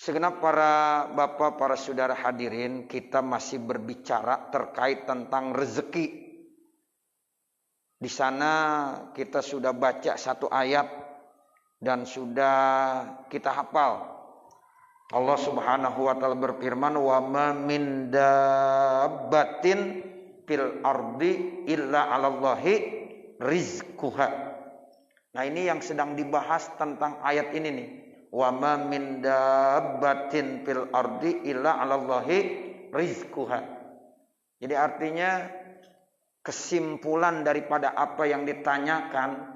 Segenap para bapak, para saudara hadirin, kita masih berbicara terkait tentang rezeki. Di sana kita sudah baca satu ayat dan sudah kita hafal. Allah Subhanahu wa taala berfirman, "Wa ma min dabbatin fil ardi illa 'alallahi rizquha." Nah, ini yang sedang dibahas tentang ayat ini nih. Wa ma min dabbatin fil ardi illa 'alallahi rizquha. Jadi artinya kesimpulan daripada apa yang ditanyakan,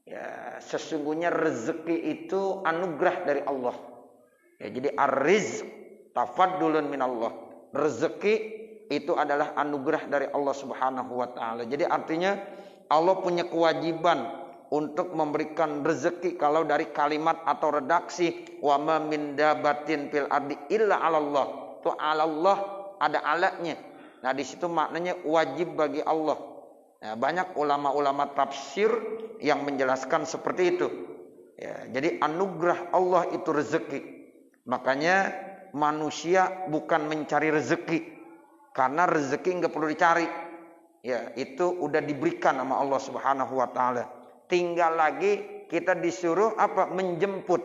ya, sesungguhnya rezeki itu anugerah dari Allah. Ya, jadi ar-rizq tafaddulun minallah. Rezeki itu adalah anugerah dari Allah Subhanahu wa taala. Jadi artinya Allah punya kewajiban untuk memberikan rezeki. Kalau dari kalimat atau redaksi wa ma min dabatin fil ardi illa 'alallah. Itu 'alallah ada alatnya. Nah, di situ maknanya wajib bagi Allah. Nah, banyak ulama-ulama tafsir yang menjelaskan seperti itu. Ya, jadi anugerah Allah itu rezeki. Makanya manusia bukan mencari rezeki, karena rezeki nggak perlu dicari. Ya, itu udah diberikan sama Allah Subhanahu wa taala. Tinggal lagi kita disuruh apa? Menjemput.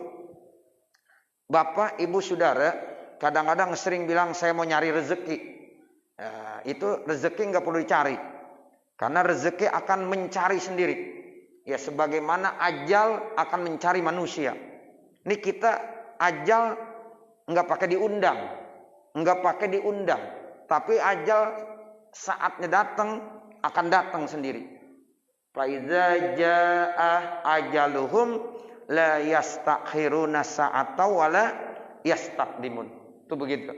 Bapak, ibu, saudara kadang-kadang sering bilang saya mau nyari rezeki. Ya, itu rezeki nggak perlu dicari, karena rezeki akan mencari sendiri. Ya, sebagaimana ajal akan mencari manusia. Ini kita ajal nggak pakai diundang, tapi ajal saatnya datang akan datang sendiri. Faiza jaa ajaluhum la yastakhiruna sa'ata wala yastaqdimun. Itu begitu.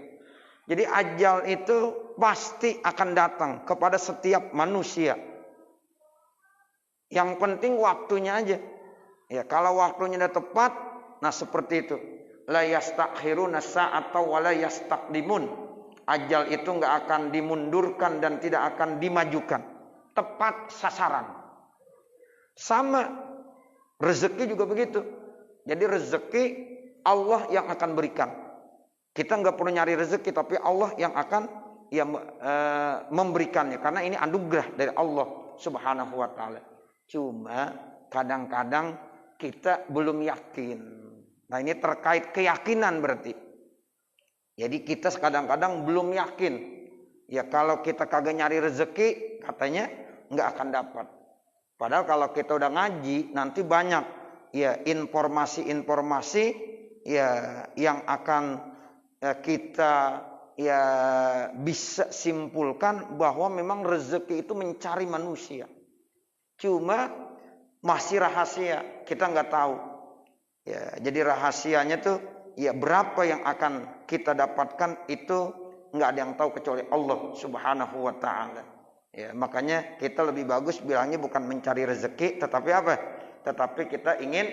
Jadi ajal itu pasti akan datang kepada setiap manusia. Yang penting waktunya aja. Ya, kalau waktunya udah tepat, nah seperti itu. La yastakhiruna sa'ata wala yastaqdimun. Ajal itu enggak akan dimundurkan dan tidak akan dimajukan. Tepat sasaran. Sama rezeki juga begitu. Jadi rezeki Allah yang akan berikan. Kita nggak perlu nyari rezeki, tapi Allah yang akan memberikannya. Karena ini anugerah dari Allah Subhanahu wa taala. Cuma kadang-kadang kita belum yakin. Nah, ini terkait keyakinan berarti. Jadi kita kadang-kadang belum yakin. Ya, kalau kita kagak nyari rezeki, katanya nggak akan dapat. Padahal kalau kita udah ngaji, nanti banyak ya informasi-informasi ya yang akan kita ya bisa simpulkan bahwa memang rezeki itu mencari manusia. Cuma masih rahasia, kita nggak tahu. Ya, jadi rahasianya tuh ya berapa yang akan kita dapatkan itu nggak ada yang tahu kecuali Allah Subhanahu wa taala. Ya, makanya kita lebih bagus bilangnya bukan mencari rezeki, tetapi apa? Tetapi kita ingin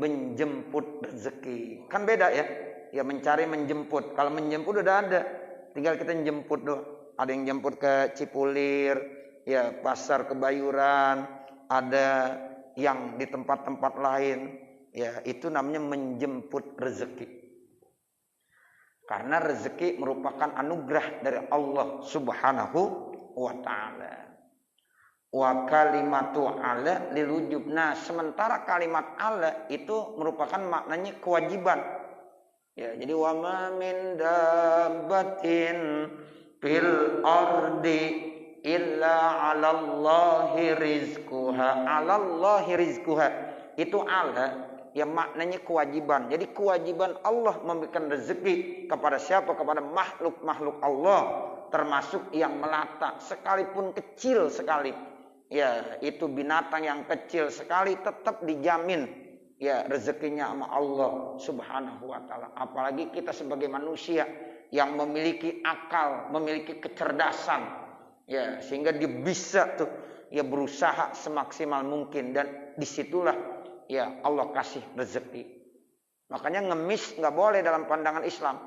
menjemput rezeki. Kan beda ya. Ya, mencari menjemput. Kalau menjemput udah ada, tinggal kita jemput doang. Ada yang jemput ke Cipulir, ya pasar Kebayuran, ada yang di tempat-tempat lain. Ya, itu namanya menjemput rezeki. Karena rezeki merupakan anugerah dari Allah Subhanahu wa taala. Wa kalimatu ala lilujubna. Sementara kalimat ala itu merupakan maknanya kewajiban. Ya, jadi wa ma min dabbatin fil ardi illa 'alallahi rizquha. 'Alallahi rizquha. Itu ala yang maknanya kewajiban. Jadi kewajiban Allah memberikan rezeki kepada siapa? Kepada makhluk-makhluk Allah, termasuk yang melata, sekalipun kecil sekali. Ya, itu binatang yang kecil sekali tetap dijamin ya rezekinya sama Allah Subhanahu wa taala. Apalagi kita sebagai manusia yang memiliki akal, memiliki kecerdasan, ya, sehingga dia bisa tuh ya berusaha semaksimal mungkin, dan disitulah ya Allah kasih rezeki. Makanya ngemis nggak boleh dalam pandangan Islam.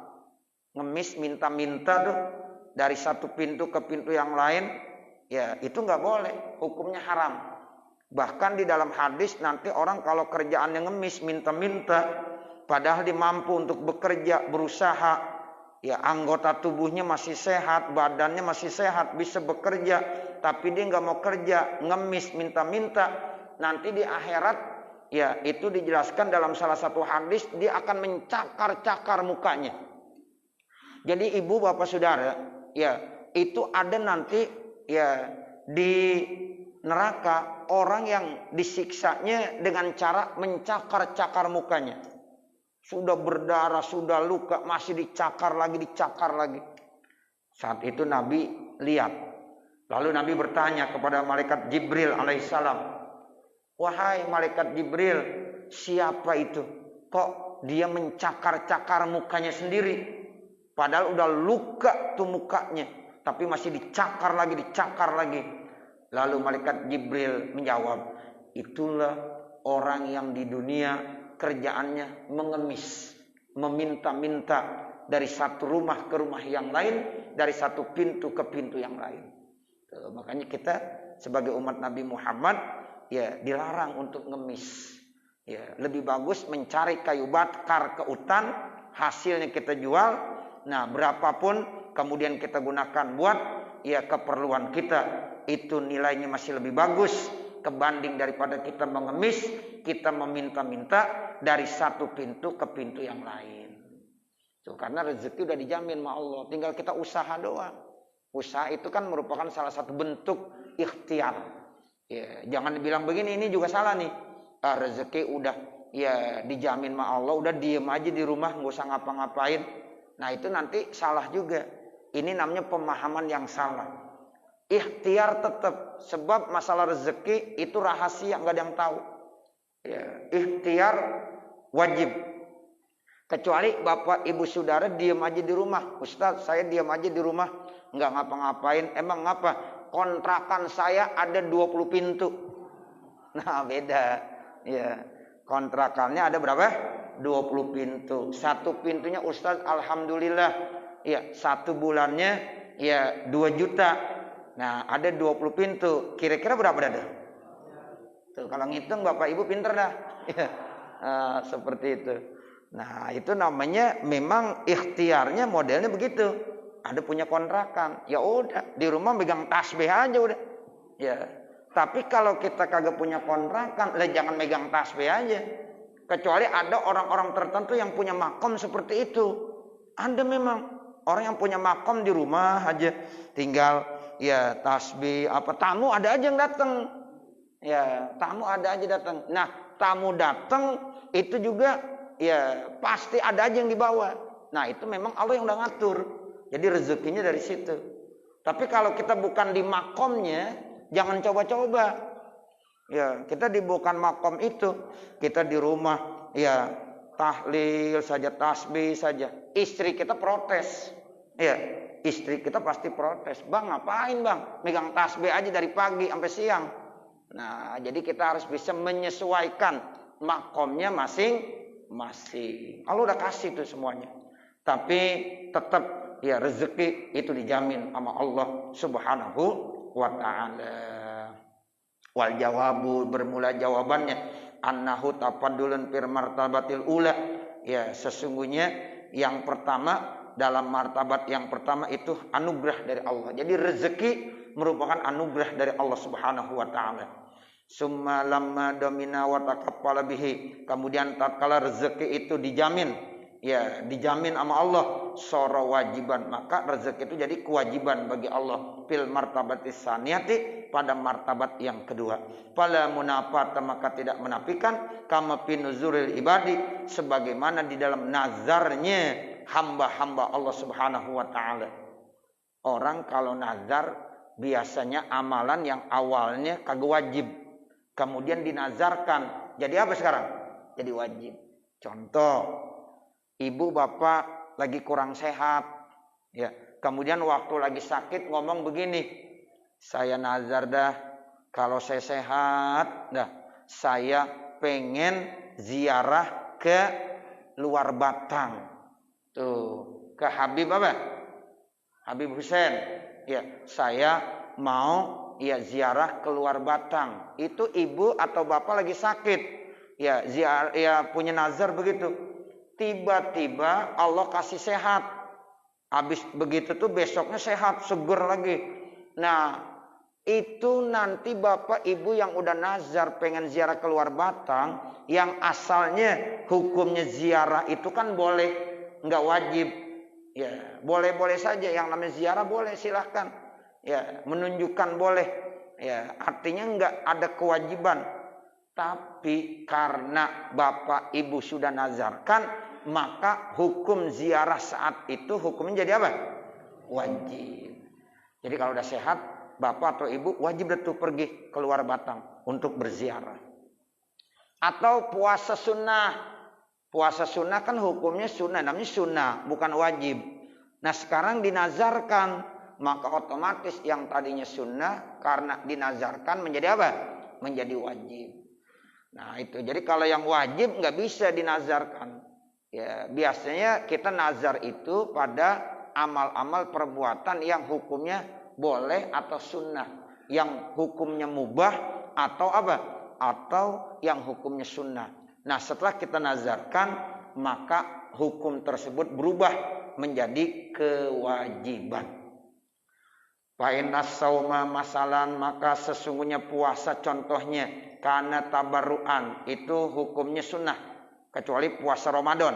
Ngemis minta-minta tuh dari satu pintu ke pintu yang lain, ya itu nggak boleh, hukumnya haram. Bahkan di dalam hadis nanti orang kalau kerjaannya ngemis minta-minta, padahal dia mampu untuk bekerja, berusaha, ya anggota tubuhnya masih sehat, badannya masih sehat, bisa bekerja, tapi dia nggak mau kerja, ngemis, minta-minta. Nanti di akhirat, ya itu dijelaskan dalam salah satu hadis, dia akan mencakar-cakar mukanya. Jadi ibu bapak saudara, ya itu ada nanti ya di neraka orang yang disiksanya dengan cara mencakar-cakar mukanya. Sudah berdarah, sudah luka, masih dicakar lagi. Saat itu Nabi lihat. Lalu Nabi bertanya kepada malaikat Jibril alaihissalam, wahai malaikat Jibril, siapa itu? Kok dia mencakar-cakar mukanya sendiri? Padahal udah luka tuh mukanya, tapi masih dicakar lagi. Lalu malaikat Jibril menjawab, itulah orang yang di dunia kerjaannya mengemis, meminta-minta dari satu rumah ke rumah yang lain, dari satu pintu ke pintu yang lain. Tuh, makanya kita sebagai umat Nabi Muhammad ya dilarang untuk ngemis. Ya, lebih bagus mencari kayu bakar ke hutan, hasilnya kita jual. Nah, berapapun kemudian kita gunakan buat ya keperluan kita, itu nilainya masih lebih bagus kebanding daripada kita mengemis, kita meminta-minta dari satu pintu ke pintu yang lain. Tuh, karena rezeki udah dijamin sama Allah, tinggal kita usaha doang. Usaha itu kan merupakan salah satu bentuk ikhtiar. Ya, jangan dibilang begini, ini juga salah nih. Rezeki udah ya dijamin sama Allah, udah diem aja di rumah, nggak usah ngapa-ngapain. Nah itu nanti salah juga. Ini namanya pemahaman yang salah. Ikhtiar tetap, sebab masalah rezeki itu rahasia, nggak ada yang tahu. Ya, ikhtiar wajib. Kecuali bapak ibu saudara diam aja di rumah. Ustaz, saya diam aja di rumah, nggak ngapa-ngapain. Emang ngapa? Kontrakan saya ada 20 pintu. Nah beda. Ya, kontrakannya ada berapa? 20 pintu. Satu pintunya Ustaz, alhamdulillah, ya 1 bulannya ya 2 juta. Nah ada 20 pintu. Kira-kira berapa dah? Tuh, kalau ngitung bapak ibu pinter dah. Ya, seperti itu. Nah itu namanya memang ikhtiarnya modelnya begitu. Ada punya kontrakan, ya udah di rumah megang tasbih aja udah. Ya. Tapi kalau kita kagak punya kontrakan, jangan megang tasbih aja. Kecuali ada orang-orang tertentu yang punya makom seperti itu. Ada memang orang yang punya makom di rumah aja, tinggal ya tasbih apa, tamu ada aja yang datang. Ya, tamu ada aja datang. Nah, tamu datang itu juga ya pasti ada aja yang dibawa. Nah, itu memang Allah yang udah ngatur. Jadi rezekinya dari situ. Tapi kalau kita bukan di makomnya, jangan coba-coba. Ya, kita bukan makom itu. Kita di rumah, ya tahlil saja, tasbih saja. Istri kita protes. Ya, istri kita pasti protes. Bang, ngapain bang? Megang tasbih aja dari pagi sampai siang. Nah, jadi kita harus bisa menyesuaikan makomnya masing-masing. Allah udah kasih itu semuanya. Tapi tetap ya rezeki itu dijamin sama Allah Subhanahu wa ta'ala. Wal jawabu, bermula jawabannya, annahu tafaddulun fir martabatil ula. Ya, sesungguhnya yang pertama, dalam martabat yang pertama itu anugerah dari Allah. Jadi rezeki merupakan anugerah dari Allah Subhanahu wa ta'ala. Summa lamma domina wa takaffala bihi. Kemudian tatkala rezeki itu dijamin, ya dijamin sama Allah, sora wajiban, maka rezeki itu jadi kewajiban bagi Allah. Fil martabatis saniyati, pada martabat yang kedua. Fala munafata, maka tidak menafikan, kama pinuzuril ibadi, sebagaimana di dalam nazarnya hamba-hamba Allah Subhanahu wa ta'ala. Orang kalau nazar biasanya amalan yang awalnya kagak wajib, kemudian dinazarkan jadi apa sekarang? Jadi wajib. Contoh, ibu bapak lagi kurang sehat, ya, kemudian waktu lagi sakit ngomong begini, saya nazar dah kalau saya sehat, dah saya pengen ziarah ke luar Batang, tuh ke Habib apa? Habib Hussein, ya saya mau ya ziarah ke luar Batang. Itu ibu atau bapak lagi sakit, ya ziarah, ya punya nazar begitu. tiba-tiba Allah kasih sehat. Habis begitu tuh besoknya sehat, seger lagi. Nah, itu nanti bapak ibu yang udah nazar pengen ziarah keluar Batang, yang asalnya hukumnya ziarah itu kan boleh, nggak wajib. Ya, boleh-boleh saja, yang namanya ziarah boleh, silahkan. Ya, menunjukkan boleh. Ya, artinya nggak ada kewajiban. Tapi karena bapak ibu sudah nazarkan, maka hukum ziarah saat itu hukumnya jadi apa? Wajib. Jadi kalau udah sehat, bapak atau ibu wajib itu pergi keluar Batang untuk berziarah. Atau puasa sunnah. Puasa sunnah kan hukumnya sunnah, namanya sunnah, bukan wajib. Nah sekarang dinazarkan, maka otomatis yang tadinya sunnah karena dinazarkan menjadi apa? Menjadi wajib. Nah itu, jadi kalau yang wajib nggak bisa dinazarkan. Ya biasanya kita nazar itu pada amal-amal perbuatan yang hukumnya boleh atau sunnah, yang hukumnya mubah atau apa? Atau yang hukumnya sunnah. Nah setelah kita nazarkan, maka hukum tersebut berubah menjadi kewajiban. Fa'innas sauma masalan, maka sesungguhnya puasa contohnya karena tabarruan itu hukumnya sunnah, kecuali puasa Ramadan.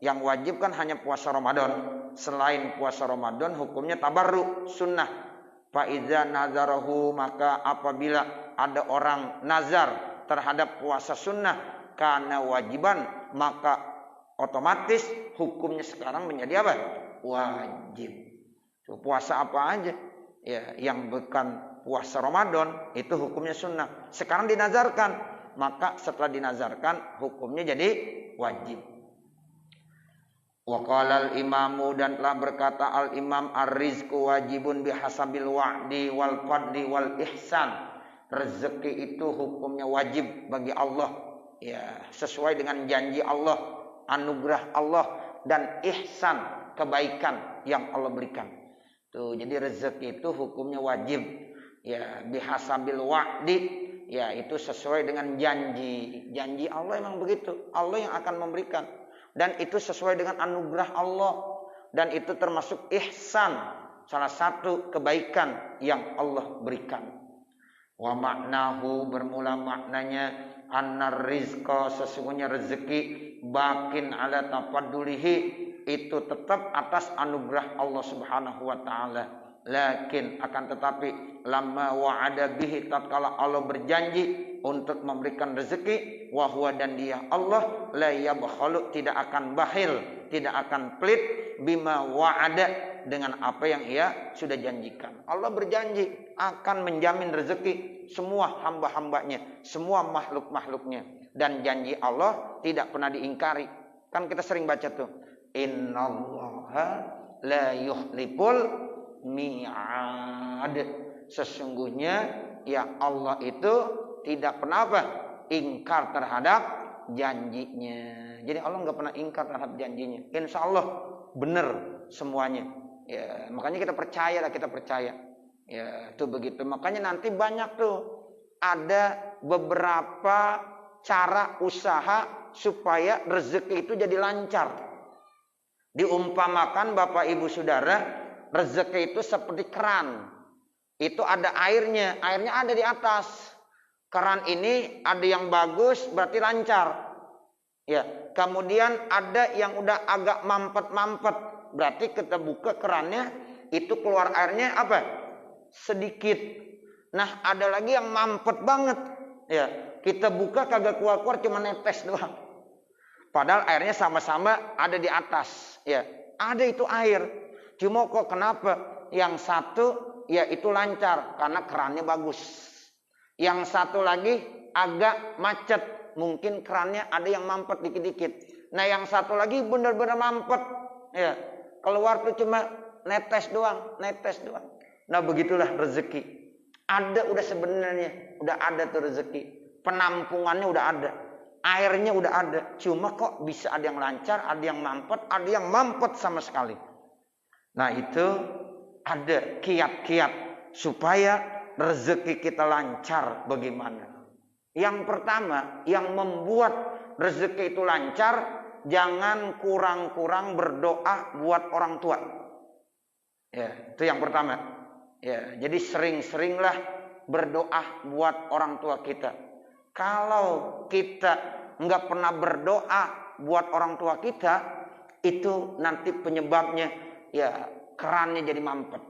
Yang wajib kan hanya puasa Ramadan. Selain puasa Ramadan hukumnya tabarru, sunnah. Fa'idza nazarahu, maka apabila ada orang nazar terhadap puasa sunnah karena wajiban, maka otomatis hukumnya sekarang menjadi apa? Wajib. Puasa apa aja? Ya, yang bukan puasa Ramadan itu hukumnya sunnah. Sekarang dinazarkan, maka setelah dinazarkan hukumnya jadi wajib. Wa qala al-imamu, dan telah berkata al-imam, ar-rizqu wajibun bihasabil wa'di wal fadli wal ihsan. Rezeki itu hukumnya wajib bagi Allah, ya, sesuai dengan janji Allah, anugerah Allah dan ihsan, kebaikan yang Allah berikan. Tuh, jadi rezeki itu hukumnya wajib, ya, bihasabil wa'di, ya, itu sesuai dengan janji. Janji Allah emang begitu. Allah yang akan memberikan. Dan itu sesuai dengan anugerah Allah. Dan itu termasuk ihsan, salah satu kebaikan yang Allah berikan. Wa maknahu, bermula maknanya, annar rizqa, sesungguhnya rezeki, bakin ala tafaddulihi, itu tetap atas anugerah Allah Subhanahu wa taala. Lakin akan tetapi lamma wa'ada bihi, tatkala Allah berjanji untuk memberikan rezeki, wa huwa, dan dia Allah, la yabkhalu, tidak akan bakhil, tidak akan pelit, bima wa'ada, dengan apa yang ia sudah janjikan. Allah berjanji akan menjamin rezeki semua hamba-hambanya, semua makhluk-makhluknya, dan janji Allah tidak pernah diingkari. Kan kita sering baca tuh, innallaha la yukhliful mi'ad. Sesungguhnya ya Allah itu tidak pernah apa? Ingkar terhadap janjinya. Jadi Allah nggak pernah ingkar terhadap janjinya. Insya Allah benar semuanya. Ya, makanya kita percaya lah, kita percaya. Ya, itu begitu. Makanya nanti banyak tuh ada beberapa cara usaha supaya rezeki itu jadi lancar. Diumpamakan Bapak Ibu Saudara, rezeki itu seperti keran. Itu ada airnya, airnya ada di atas. Keran ini ada yang bagus, berarti lancar. Ya, kemudian ada yang udah agak mampet-mampet, berarti kita buka kerannya, itu keluar airnya apa? Sedikit. Nah, ada lagi yang mampet banget. Ya, kita buka kagak keluar-keluar, cuma netes doang. Padahal airnya sama-sama ada di atas. Ya, ada itu air. Cuma kok kenapa? Yang satu ya itu lancar karena kerannya bagus. Yang satu lagi agak macet. Mungkin kerannya ada yang mampet dikit-dikit. Nah, yang satu lagi benar-benar mampet. Ya, keluar tuh cuma netes doang, netes doang. Nah, begitulah rezeki. Ada udah sebenarnya, udah ada tuh rezeki. Penampungannya udah ada. Airnya udah ada. Cuma kok bisa ada yang lancar, ada yang mampet, ada yang mampet sama sekali. Nah, itu ada kiat-kiat supaya rezeki kita lancar bagaimana. Yang pertama, yang membuat rezeki itu lancar, jangan kurang-kurang berdoa buat orang tua. Ya, itu yang pertama. Ya, jadi sering-seringlah berdoa buat orang tua kita. Kalau kita nggak pernah berdoa buat orang tua kita, itu nanti penyebabnya ya kerannya jadi mampet.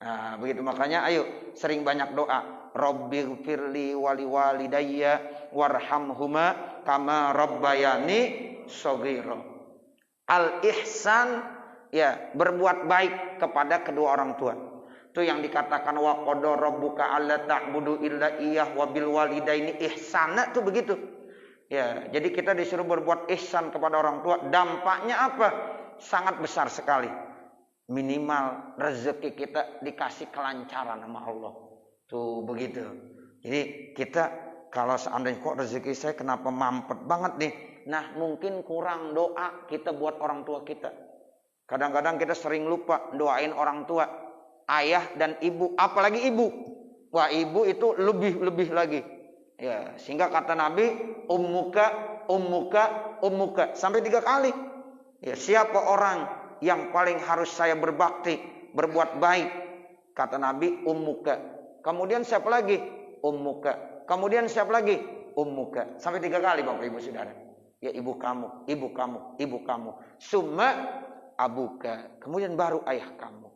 Nah, begitu makanya ayo sering banyak doa. Rabbighfirli wali walidayya warhamhuma kama rabbayani shaghira. Al ihsan ya berbuat baik kepada kedua orang tua. Itu yang dikatakan wa qada rabbuka alla ta'budu illa iyyah wa bil walidaini ihsana itu begitu. Ya, jadi kita disuruh berbuat ihsan kepada orang tua. Dampaknya apa? Sangat besar sekali. Minimal rezeki kita dikasih kelancaran sama Allah. Tuh begitu. Jadi kita kalau seandainya kok rezeki saya kenapa mampet banget nih. Nah mungkin kurang doa kita buat orang tua kita. Kadang-kadang kita sering lupa doain orang tua. Ayah dan ibu. Apalagi ibu. Wah ibu itu lebih lagi. Ya, sehingga kata Nabi ummuka sampai 3 kali. Ya, siapa orang yang paling harus saya berbakti, berbuat baik? Kata Nabi, ummuka. Kemudian siapa lagi? Ummuka. Kemudian siapa lagi? Ummuka. Sampai 3 kali Bapak Ibu Saudara. Ya ibu kamu, ibu kamu, ibu kamu. Summa abuka. Kemudian baru ayah kamu.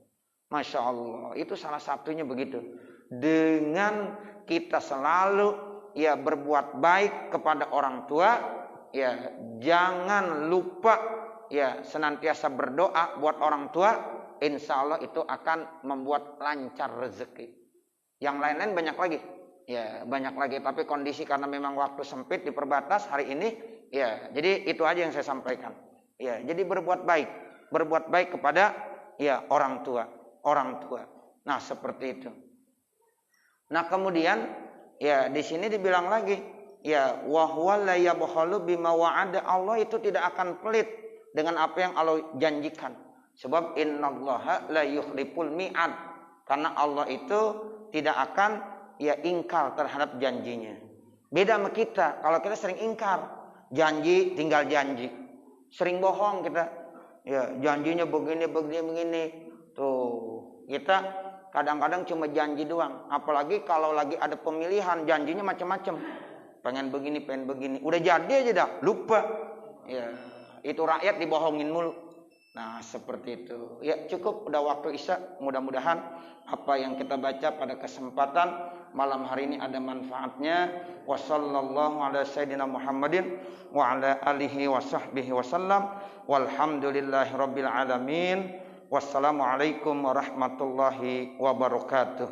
Masya Allah. Itu salah satunya begitu. Dengan kita selalu ya berbuat baik kepada orang tua. Ya jangan lupa ya senantiasa berdoa buat orang tua, insya Allah itu akan membuat lancar rezeki. Yang lain-lain banyak lagi, ya banyak lagi. Tapi kondisi karena memang waktu sempit diperbatas hari ini, ya jadi itu aja yang saya sampaikan. Ya jadi berbuat baik kepada ya orang tua. Nah seperti itu. Nah kemudian ya di sini dibilang lagi, ya wa huwa la yabkhalu bima wa'ada. Allah itu tidak akan pelit dengan apa yang Allah janjikan. Sebab innallaha la yukhliful mi'ad. Karena Allah itu tidak akan ya ingkar terhadap janjinya. Beda sama kita. Kalau kita sering ingkar, janji tinggal janji. Sering bohong kita. Ya, janjinya begini. Tuh, kita kadang-kadang cuma janji doang. Apalagi kalau lagi ada pemilihan, janjinya macam-macam. Pengen begini. Udah jadi aja dah, lupa. Ya. Itu rakyat dibohongin mulu. Nah seperti itu. Ya cukup udah waktu isya. Mudah-mudahan apa yang kita baca pada kesempatan malam hari ini ada manfaatnya. Wassallallahu ala sayyidina Muhammadin wa ala alihi wa sahbihi wasallam. Walhamdulillahi rabbil alamin. Wassalamualaikum warahmatullahi wabarakatuh.